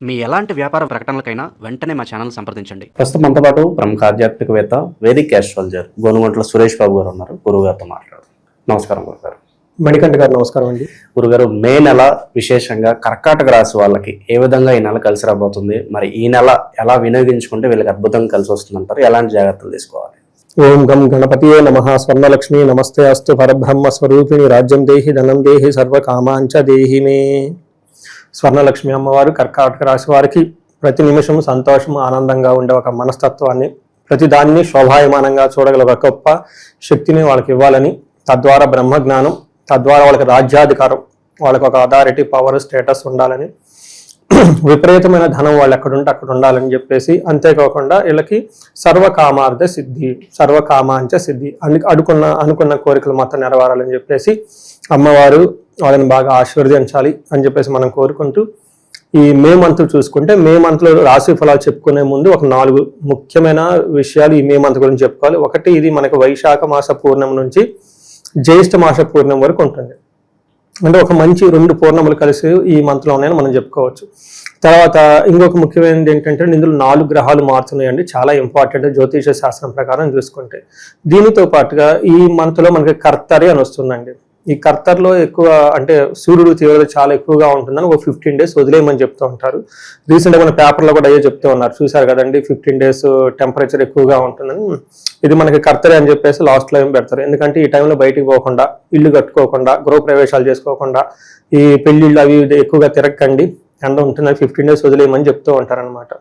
మీ ఎలాంటి వ్యాపార ప్రకటనలకైనా వెంటనే మా ఛానల్ సంప్రదించండి. ప్రస్తుతం మనతో పాటు ప్రముఖ ఆధ్యాత్మికవేత్త, వేదిక్ ఆస్ట్రాలజర్ గోనుగంట్ల సురేష్ బాబు గారు ఉన్నారు. గురుగారితో మాట్లాడదాం. నమస్కారం గురుగారు. మణికంఠ గారు నమస్కారం అండి. గురుగారు, మే నెల విశేషంగా కర్కాటక రాశి వాళ్ళకి ఏ విధంగా ఈ నెల కలిసి రాబోతుంది, మరి ఈ నెల ఎలా వినియోగించుకుంటే వీళ్ళకి అద్భుతంగా కలిసి వస్తుందంటారు, ఎలాంటి జాగ్రత్తలు తీసుకోవాలి? ఓం గం గణపతియే నమః. స్వర్ణలక్ష్మి నమస్తే అస్తు. పరబ్రహ్మ స్వరూపిణి రాజ్యం దేహి ధనం దేహి సర్వకామాంచ దేహి మే. స్వర్ణలక్ష్మి అమ్మవారు కర్కాటక రాశి వారికి ప్రతి నిమిషం సంతోషం, ఆనందంగా ఉండే ఒక మనస్తత్వాన్ని, ప్రతి దాన్ని శోభాయమానంగా చూడగల ఒక గొప్ప శక్తిని వాళ్ళకి ఇవ్వాలని, తద్వారా బ్రహ్మజ్ఞానం, తద్వారా వాళ్ళకి రాజ్యాధికారం, వాళ్ళకి ఒక అథారిటీ, పవర్, స్టేటస్ ఉండాలని, విపరీతమైన ధనం వాళ్ళు ఎక్కడుంటే అక్కడ ఉండాలని చెప్పేసి, అంతేకాకుండా వీళ్ళకి సర్వకామార్థ సిద్ధి, సర్వకామాంచ సిద్ధి, అనుకున్న కోరికలు మొత్తం నెరవేరాలని చెప్పేసి అమ్మవారు వాళ్ళని బాగా ఆశీర్వదించాలి అని చెప్పేసి మనం కోరుకుంటూ, ఈ మే మంత్ చూసుకుంటే, మే మంత్లో రాశి ఫలాలు చెప్పుకునే ముందు ఒక 4 ముఖ్యమైన విషయాలు ఈ మే మంత్ గురించి చెప్పుకోవాలి. ఒకటి, ఇది మనకు వైశాఖ మాస పూర్ణం నుంచి జ్యేష్ఠ మాస పూర్ణం వరకు ఉంటుంది. అంటే ఒక మంచి 2 పూర్ణములు కలిసి ఈ మంత్లో ఉన్నాయని మనం చెప్పుకోవచ్చు. తర్వాత ఇంకొక ముఖ్యమైనది ఏంటంటే, ఇందులో 4 గ్రహాలు మారుతున్నాయండి. చాలా ఇంపార్టెంట్ జ్యోతిష శాస్త్రం ప్రకారం చూసుకుంటే. దీనితో పాటుగా ఈ మంత్లో మనకి కర్తరి అని వస్తుందండి. ఈ కర్తర్లో ఎక్కువ అంటే సూర్యుడు తీవ్రత చాలా ఎక్కువగా ఉంటుందని ఒక 15 days వదిలేయమని చెప్తూ ఉంటారు. రీసెంట్గా మన పేపర్లో కూడా అయ్యే చెప్తూ ఉన్నారు, చూసారు కదండి, 15 days టెంపరేచర్ ఎక్కువగా ఉంటుందని. ఇది మనకి కర్తరి అని చెప్పేసి లాస్ట్లో ఏం పెడతారు. ఎందుకంటే ఈ టైంలో బయటికి పోకుండా, ఇల్లు కట్టుకోకుండా, గృహప్రవేశాలు చేసుకోకుండా, ఈ పెళ్లిళ్ళు అవి ఎక్కువగా తిరగకండి, ఎండ ఉంటుందని 15 days వదిలేయమని చెప్తూ ఉంటారనమాట.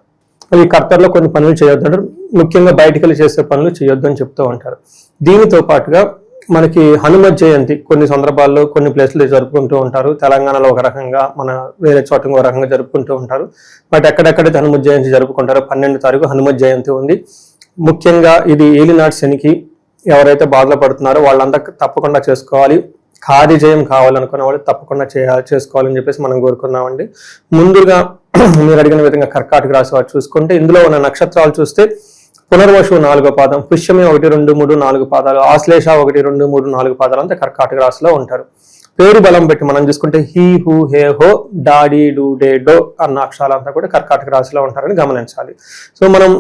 ఈ కర్తర్లో కొన్ని పనులు చేయొద్దు, ముఖ్యంగా బయటికి వెళ్ళి చేసే పనులు చేయొద్దు అని చెప్తూ ఉంటారు. దీనితో పాటుగా మనకి హనుమత్ జయంతి కొన్ని సందర్భాల్లో కొన్ని ప్లేస్లో జరుపుకుంటూ ఉంటారు. తెలంగాణలో ఒక రకంగా, మన వేరే చోట ఒక రకంగా జరుపుకుంటూ ఉంటారు. బట్ ఎక్కడెక్కడైతే హనుమత్ జయంతి జరుపుకుంటారో 12వ తారీఖు హనుమత్ జయంతి ఉంది. ముఖ్యంగా ఇది ఏలినాటి శనికి ఎవరైతే బాధలు పడుతున్నారో వాళ్ళంతా తప్పకుండా చేసుకోవాలి. కార్యజయం కావాలనుకున్న వాళ్ళు తప్పకుండా చేసుకోవాలని చెప్పేసి మనం కోరుకున్నామండి. ముందుగా మీరు అడిగిన విధంగా కర్కాటక రాశి వారు చూసుకుంటే, ఇందులో ఉన్న నక్షత్రాలు చూస్తే పునర్వసు 4వ పాదం, పుష్యమి 1, 2, 3, 4 పాదాలు, ఆశ్లేష 1, 2, 3, 4 పాదాలు అంతా కర్కాటక రాశిలో ఉంటారు. పేరు బలం పెట్టి మనం చూసుకుంటే హీ, హూ, హే, హో, డాడీ, డూ, డే, డో అన్న అక్షరాలంతా కూడా కర్కాటక రాశిలో ఉంటారని గమనించాలి. సో మనం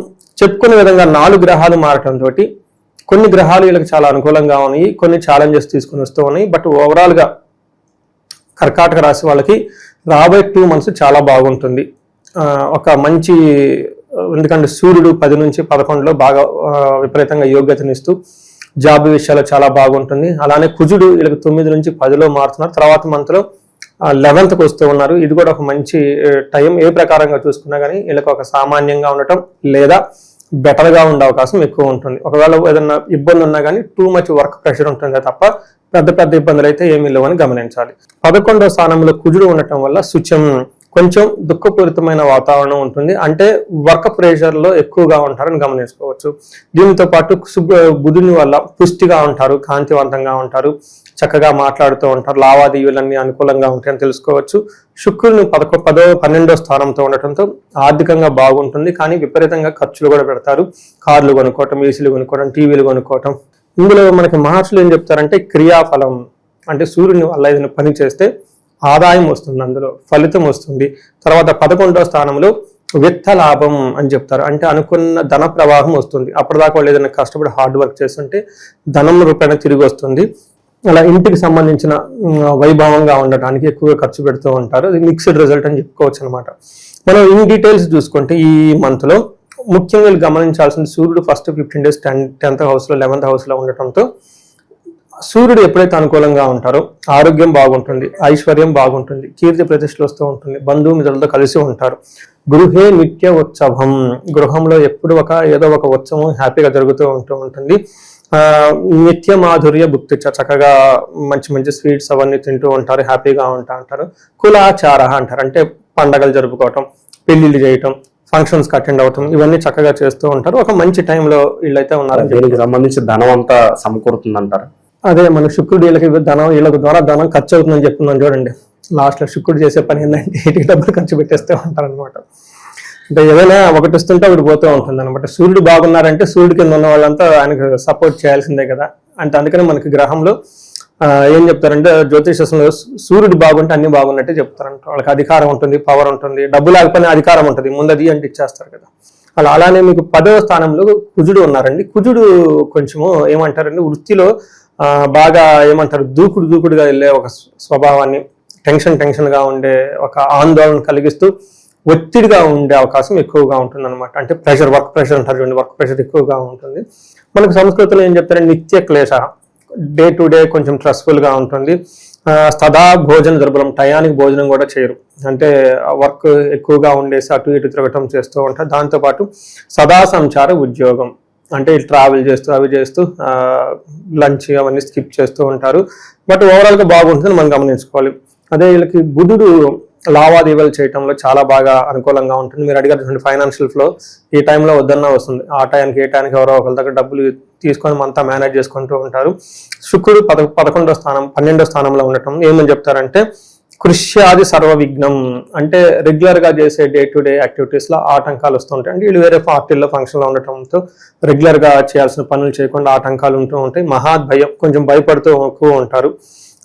చెప్పుకునే విధంగా 4 గ్రహాలు మారటంతో కొన్ని గ్రహాలు వీళ్ళకి చాలా అనుకూలంగా ఉన్నాయి, కొన్ని ఛాలెంజెస్ తీసుకుని వస్తూ ఉన్నాయి. బట్ ఓవరాల్గా కర్కాటక రాశి వాళ్ళకి రాబోయే 2 months చాలా బాగుంటుంది. ఒక మంచి, ఎందుకంటే సూర్యుడు 10 నుంచి 11లో బాగా విపరీతంగా యోగ్యతనిస్తూ జాబ్ విషయాలు చాలా బాగుంటుంది. అలానే కుజుడు వీళ్ళకి 9 నుంచి 10లో మారుతున్నారు. తర్వాత మంత్లో 11th వస్తూ ఉన్నారు. ఇది కూడా ఒక మంచి టైం. ఏ ప్రకారంగా చూసుకున్నా కానీ వీళ్ళకి ఒక సామాన్యంగా ఉండటం లేదా బెటర్గా ఉండే అవకాశం ఎక్కువ ఉంటుంది. ఒకవేళ ఏదైనా ఇబ్బంది ఉన్నా కానీ టూ మచ్ వర్క్ ప్రెషర్ ఉంటుంది తప్ప పెద్ద పెద్ద ఇబ్బందులు అయితే ఏమీ లేవని గమనించాలి. 11వ స్థానంలో కుజుడు ఉండటం వల్ల కొంచెం దుఃఖపూరితమైన వాతావరణం ఉంటుంది. అంటే వర్క్ ప్రెషర్ లో ఎక్కువగా ఉంటారని గమనించుకోవచ్చు. దీనితో పాటు బుధుని వల్ల పుష్టిగా ఉంటారు, కాంతివంతంగా ఉంటారు, చక్కగా మాట్లాడుతూ ఉంటారు, లావాదేవీలన్నీ అనుకూలంగా ఉంటాయని తెలుసుకోవచ్చు. శుక్రుని 12వ స్థానంతో ఉండటంతో ఆర్థికంగా బాగుంటుంది, కానీ విపరీతంగా ఖర్చులు కూడా పెడతారు. కార్లు కొనుక్కోవటం, ఏసీలు కొనుక్కోవటం, టీవీలు కొనుక్కోవటం. ఇందులో మనకి మహర్షులు ఏం చెప్తారంటే, క్రియాఫలం అంటే సూర్యుని వల్ల ఏదైనా పని చేస్తే ఆదాయం వస్తుంది, అందులో ఫలితం వస్తుంది. తర్వాత 11వ స్థానంలో విత్త లాభం అని చెప్తారు. అంటే అనుకున్న ధన ప్రవాహం వస్తుంది. అప్పటిదాకా వాళ్ళు ఏదైనా కష్టపడి హార్డ్ వర్క్ చేస్తుంటే ధనం రూపాయన తిరిగి వస్తుంది. అలా ఇంటికి సంబంధించిన వైభవంగా ఉండటానికి ఎక్కువగా ఖర్చు పెడుతూ ఉంటారు. అది మిక్స్డ్ రిజల్ట్ అని చెప్పుకోవచ్చు అనమాట. మనం ఇన్ డీటెయిల్స్ చూసుకుంటే ఈ మంత్లో ముఖ్యంగా గమనించాల్సింది, సూర్యుడు ఫస్ట్ 15 days 10th హౌస్లో 11th హౌస్లో ఉండటంతో సూర్యుడు ఎప్పుడైతే అనుకూలంగా ఉంటారో ఆరోగ్యం బాగుంటుంది, ఐశ్వర్యం బాగుంటుంది, కీర్తి ప్రతిష్టలు వస్తూ ఉంటుంది, బంధుమిత్రులతో కలిసి ఉంటారు. గృహే నిత్య ఉత్సవం, గృహంలో ఎప్పుడు ఏదో ఒక ఉత్సవం హ్యాపీగా జరుగుతూ ఉంటుంది. నిత్య మాధుర్య భుక్తి, చక్కగా మంచి మంచి స్వీట్స్ అవన్నీ తింటూ ఉంటారు, హ్యాపీగా ఉంటారు. కులాచార అంటారు, అంటే పండగలు జరుపుకోవటం, పెళ్లిళ్ళు చేయటం, ఫంక్షన్స్ అటెండ్ అవటం, ఇవన్నీ చక్కగా చేస్తూ ఉంటారు. ఒక మంచి టైంలో వీళ్ళైతే ఉన్నారు. దీనికి సంబంధించి ధనం అంతా సమకూరుతుంది అంటారు. అదే మన శుక్రుడు వీళ్ళకి ద్వారా ధనం ఖర్చు అవుతుందని చెప్తున్నాను చూడండి. లాస్ట్లో శుక్రుడు చేసే పని ఏంటంటే ఇంటికి డబ్బులు ఖర్చు పెట్టేస్తూ ఉంటారు అనమాట. అంటే ఏదైనా ఒకటి ఇస్తుంటే ఒకటి పోతూ ఉంటుంది అనమాట. సూర్యుడు బాగున్నారంటే సూర్యుడి కింద ఉన్న వాళ్ళంతా ఆయనకు సపోర్ట్ చేయాల్సిందే కదా. అంటే అందుకని మనకి గ్రహంలో ఏం చెప్తారంటే జ్యోతిషంలో సూర్యుడు బాగుంటే అన్ని బాగున్నట్టే చెప్తారంట. వాళ్ళకి అధికారం ఉంటుంది, పవర్ ఉంటుంది, డబ్బు లేకపోయినా అధికారం ఉంటుంది, ముందది అంటే ఇచ్చేస్తారు కదా. అలానే మీకు 10వ స్థానంలో కుజుడు ఉన్నారండి. కుజుడు కొంచెము ఏమంటారండి, వృత్తిలో బాగా ఏమంటారు దూకుడుగా వెళ్ళే ఒక స్వభావాన్ని, టెన్షన్గా ఉండే ఒక ఆందోళన కలిగిస్తూ ఒత్తిడిగా ఉండే అవకాశం ఎక్కువగా ఉంటుంది అనమాట. అంటే వర్క్ ప్రెషర్ అంటారు చూడండి, వర్క్ ప్రెషర్ ఎక్కువగా ఉంటుంది. మనకు సంస్కృతిలో ఏం చెప్తారంటే నిత్య క్లేశ, డే టు డే కొంచెం స్ట్రెస్ఫుల్గా ఉంటుంది. సదా భోజన దుర్బలం, టయానికి భోజనం కూడా చేయరు, అంటే వర్క్ ఎక్కువగా ఉండేసి అటు ఇటు తిరగటం చేస్తూ ఉంటారు. దాంతోపాటు సదా సంచార ఉద్యోగం, అంటే ట్రావెల్ చేస్తూ అవి చేస్తూ లంచ్ అవన్నీ స్కిప్ చేస్తూ ఉంటారు. బట్ ఓవరాల్గా బాగుంటుందని మనం గమనించుకోవాలి. అదే వీళ్ళకి బుధుడు లావాదేవీలు చేయడంలో చాలా బాగా అనుకూలంగా ఉంటుంది. మీరు అడిగారు ఫైనాన్షియల్ ఫ్లో ఈ టైంలో వద్దన్నా వస్తుంది, ఆ టైంకి ఏ టైంకి ఎవరో ఒకరి దగ్గర డబ్బులు తీసుకొని మనతా మేనేజ్ చేసుకుంటూ ఉంటారు. శుక్రుడు 12వ స్థానంలో ఉండటం ఏమని చెప్తారంటే కృష్యాది సర్వ విఘ్నం, అంటే రెగ్యులర్గా చేసే డే టు డే యాక్టివిటీస్లో ఆటంకాలు వస్తుంటాయి. అంటే వీళ్ళు వేరే పార్టీల్లో ఫంక్షన్లో ఉండటంతో రెగ్యులర్గా చేయాల్సిన పనులు చేయకుండా ఆటంకాలు ఉంటూ ఉంటాయి. మహాభయం, కొంచెం భయపడుతూ ఎక్కువ ఉంటారు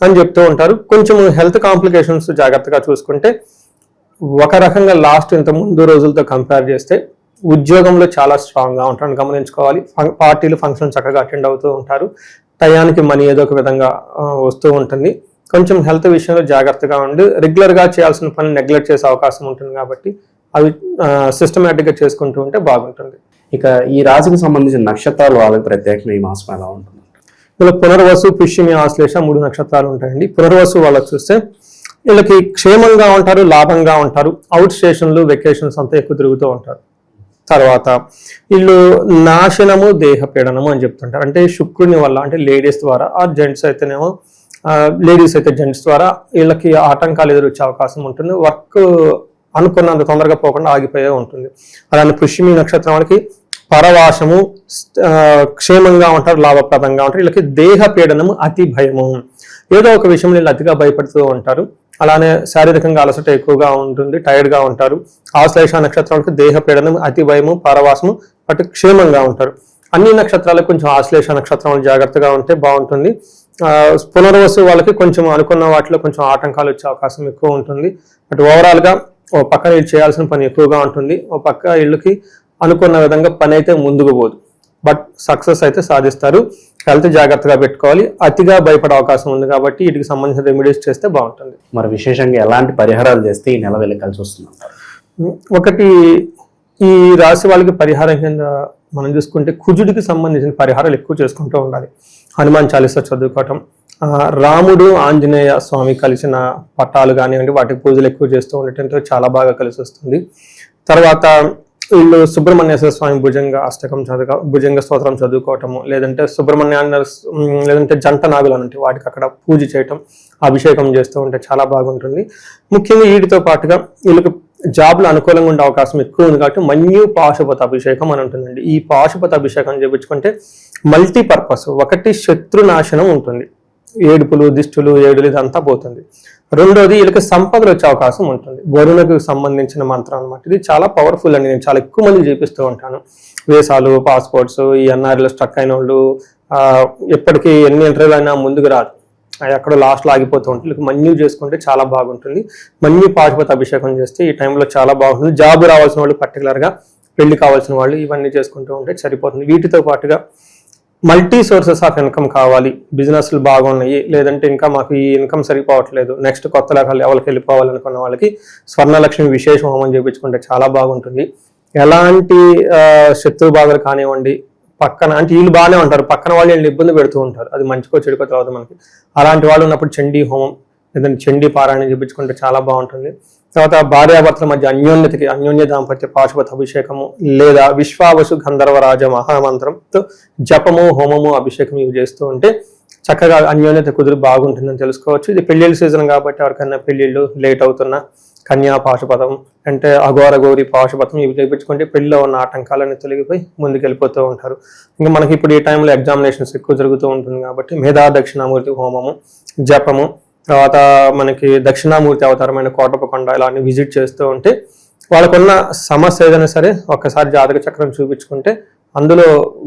అని చెప్తూ ఉంటారు. కొంచెం హెల్త్ కాంప్లికేషన్స్ జాగ్రత్తగా చూసుకుంటే ఒక రకంగా లాస్ట్ ఇంత ముందు రోజులతో కంపేర్ చేస్తే ఉద్యోగంలో చాలా స్ట్రాంగ్గా ఉంటారని గమనించుకోవాలి. పార్టీలు ఫంక్షన్ చక్కగా అటెండ్ అవుతూ ఉంటారు, టయానికి మనీ ఏదో ఒక విధంగా వస్తూ ఉంటుంది. కొంచెం హెల్త్ విషయంలో జాగ్రత్తగా ఉండి రెగ్యులర్గా చేయాల్సిన పని నెగ్లెక్ట్ చేసే అవకాశం ఉంటుంది, కాబట్టి అవి సిస్టమేటిక్గా చేసుకుంటూ ఉంటే బాగుంటుంది. ఇక ఈ రాశికి సంబంధించిన నక్షత్రాలు వాళ్ళకి ప్రత్యేకంగా ఈ మాసం ఎలా ఉంటుంది? వీళ్ళకి పునర్వసు, పుష్యమి, ఆశ్లేష 3 నక్షత్రాలు ఉంటాయండి. పునర్వసు వాళ్ళకి చూస్తే వీళ్ళకి క్షేమంగా ఉంటారు, లాభంగా ఉంటారు, అవుట్ స్టేషన్లు వెకేషన్స్ అంతా ఎక్కువ తిరుగుతూ ఉంటారు. తర్వాత వీళ్ళు నాశనము, దేహపీడనము అని చెప్తుంటారు. అంటే శుక్రుని వల్ల, అంటే లేడీస్ ద్వారా, ఆ జెంట్స్ అయితేనేమో లేడీస్ అయితే జెంట్స్ ద్వారా వీళ్ళకి ఆటంకాలు ఎదురొచ్చే అవకాశం ఉంటుంది. వర్క్ అనుకున్నంత తొందరగా పోకుండా ఆగిపోయే ఉంటుంది. అలానే పుష్యమి నక్షత్రం వాళ్ళకి పరవాసము, క్షేమంగా ఉంటారు, లాభప్రదంగా ఉంటారు. వీళ్ళకి దేహ పీడనము, అతి భయము, ఏదో ఒక విషయంలో వీళ్ళు అతిగా భయపడుతూ ఉంటారు. అలానే శారీరకంగా అలసట ఎక్కువగా ఉంటుంది, టైర్డ్గా ఉంటారు. ఆశ్లేష నక్షత్రాలకు దేహ పీడనం, అతి భయము, పరవాసము, అటు క్షేమంగా ఉంటారు. అన్ని నక్షత్రాలకు కొంచెం ఆశ్లేష నక్షత్రం జాగ్రత్తగా ఉంటే బాగుంటుంది. పునర్వసు వాళ్ళకి కొంచెం అనుకున్న వాటిలో కొంచెం ఆటంకాలు వచ్చే అవకాశం ఎక్కువ ఉంటుంది. అటు ఓవరాల్గా ఓ పక్క వీళ్ళు చేయాల్సిన పని ఎక్కువగా ఉంటుంది, ఓ పక్క వీళ్ళకి అనుకున్న విధంగా పని అయితే ముందుకు పోదు, బట్ సక్సెస్ అయితే సాధిస్తారు. హెల్త్ జాగ్రత్తగా పెట్టుకోవాలి, అతిగా భయపడే అవకాశం ఉంది, కాబట్టి వీటికి సంబంధించిన రెమెడీస్ చేస్తే బాగుంటుంది. మరి విశేషంగా ఎలాంటి పరిహారాలు చేస్తే ఈ నెల వీళ్ళకి కలిసి వస్తుంది? ఒకటి, ఈ రాశి వాళ్ళకి పరిహారం కింద మనం చూసుకుంటే కుజుడికి సంబంధించిన పరిహారాలు ఎక్కువ చేసుకుంటూ ఉండాలి. హనుమాన్ చాలీసా చదువుకోవటం, రాముడు ఆంజనేయ స్వామి కలిసిన పట్టాలు కానివ్వండి, వాటికి పూజలు ఎక్కువ చేస్తూ ఉండటంతో చాలా బాగా కలిసి వస్తుంది. తర్వాత వీళ్ళు సుబ్రహ్మణ్యేశ్వర స్వామి భుజంగ స్తోత్రం చదువుకోవటము, లేదంటే లేదంటే జంట నాగులు అంటే వాటికి అక్కడ పూజ చేయటం, అభిషేకం చేస్తూ ఉంటే చాలా బాగుంటుంది. ముఖ్యంగా వీటితో పాటుగా వీళ్ళకి జాబ్లు అనుకూలంగా ఉండే అవకాశం ఎక్కువ ఉంది, కాబట్టి మన్యు పాశుపత అభిషేకం అని ఉంటుందండి. ఈ పాశుపత అభిషేకం చేయించుకుంటే మల్టీపర్పస్, ఒకటి శత్రునాశనం ఉంటుంది, ఏడుపులు, దిష్టులు, ఏడులు ఇదంతా పోతుంది. రెండోది వీళ్ళకి సంపదలు వచ్చే అవకాశం ఉంటుంది. వరుణకు సంబంధించిన మంత్రం అనమాట. ఇది చాలా పవర్ఫుల్ అండి, నేను చాలా ఎక్కువ మంది చేపిస్తూ ఉంటాను. వీసాలు, పాస్పోర్ట్స్, ఈ ఎన్ఆర్ఐలో స్ట్రక్ అయిన వాళ్ళు ఎప్పటికీ ఎన్ని ఇంటర్వ్యూలు అయినా ముందుకు రాదు, ఎక్కడో లాస్ట్లో ఆగిపోతూ ఉంటుంది. వీళ్ళకి మన్యు చేసుకుంటే చాలా బాగుంటుంది. మన్యు పాశుపత అభిషేకం చేస్తే ఈ టైంలో చాలా బాగుంటుంది. జాబ్ రావాల్సిన వాళ్ళు, పర్టికులర్గా పెళ్లి కావాల్సిన వాళ్ళు ఇవన్నీ చేసుకుంటూ ఉంటే సరిపోతుంది. వీటితో పాటుగా మల్టీ సోర్సెస్ ఆఫ్ ఇన్కమ్ కావాలి, బిజినెస్లు బాగున్నాయి, లేదంటే ఇంకా మాకు ఈ ఇన్కమ్ సరిపోవట్లేదు, నెక్స్ట్ కొత్త లెవెల్కి వెళ్ళిపోవాలనుకున్న వాళ్ళకి స్వర్ణలక్ష్మి విశేష హోమం చేయించుకుంటే చాలా బాగుంటుంది. ఎలాంటి శత్రు బాధలు కానివ్వండి, పక్కన అంటే వీళ్ళు బాగానే ఉంటారు, పక్కన వాళ్ళు వీళ్ళని ఇబ్బంది పెడుతూ ఉంటారు, అది మంచికో చెడుకో తర్వాత మనకి. అలాంటి వాళ్ళు ఉన్నప్పుడు చండీ హోమం లేదంటే చండీ పారాయణ చేయించుకుంటే చాలా బాగుంటుంది. తర్వాత భార్యాభర్తల మధ్య అన్యోన్య దాంపత్య పాశుపత అభిషేకము, లేదా విశ్వావసు గంధర్వరాజ మహామంత్రంతో జపము, హోమము, అభిషేకం ఇవి చేస్తూ ఉంటే చక్కగా అన్యోన్యత కుదిరి బాగుంటుందని తెలుసుకోవచ్చు. ఇది పెళ్లిళ్ళ సీజన్ కాబట్టి ఎవరికైనా పెళ్లిళ్ళు లేట్ అవుతున్నా కన్యా పాశుపతం అంటే అఘోర గౌరి పాశుపతం ఇవి చేయించుకుంటే పెళ్లిలో ఉన్న ఆటంకాలన్నీ తొలగిపోయి ముందుకు వెళ్ళిపోతూ ఉంటారు. ఇంకా మనకి ఇప్పుడు ఈ టైంలో ఎగ్జామినేషన్స్ ఎక్కువ జరుగుతూ ఉంటుంది కాబట్టి మేధా దక్షిణామూర్తి హోమము, జపము, తర్వాత మనకి దక్షిణామూర్తి అవతారమైన కోటపకొండ ఇలాంటి విజిట్ చేస్తూ ఉంటే వాళ్ళకున్న సమస్య ఏదైనా సరే ఒక్కసారి జాతక చక్రం చూపించుకుంటే అందులో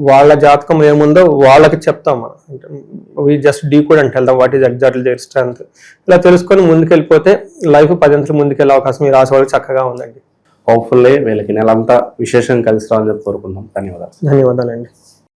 వాళ్ళ జాతకం ఏముందో వాళ్ళకి చెప్తాం మనం. అంటే వీ జస్ట్ డీ కూడా అంటే వెళ్దాం what is exactly their strength. ఇలా తెలుసుకొని ముందుకెళ్ళిపోతే లైఫ్ 10 అంతలు ముందుకెళ్ళే అవకాశం ఈ రాశి వాళ్ళకి చక్కగా ఉందండి. హోప్ఫుల్లీ వీళ్ళకి నెలంతా విశేషంగా కలిసి రావాలని చెప్పి కోరుకుందాం. ధన్యవాదాలు. ధన్యవాదాలండి.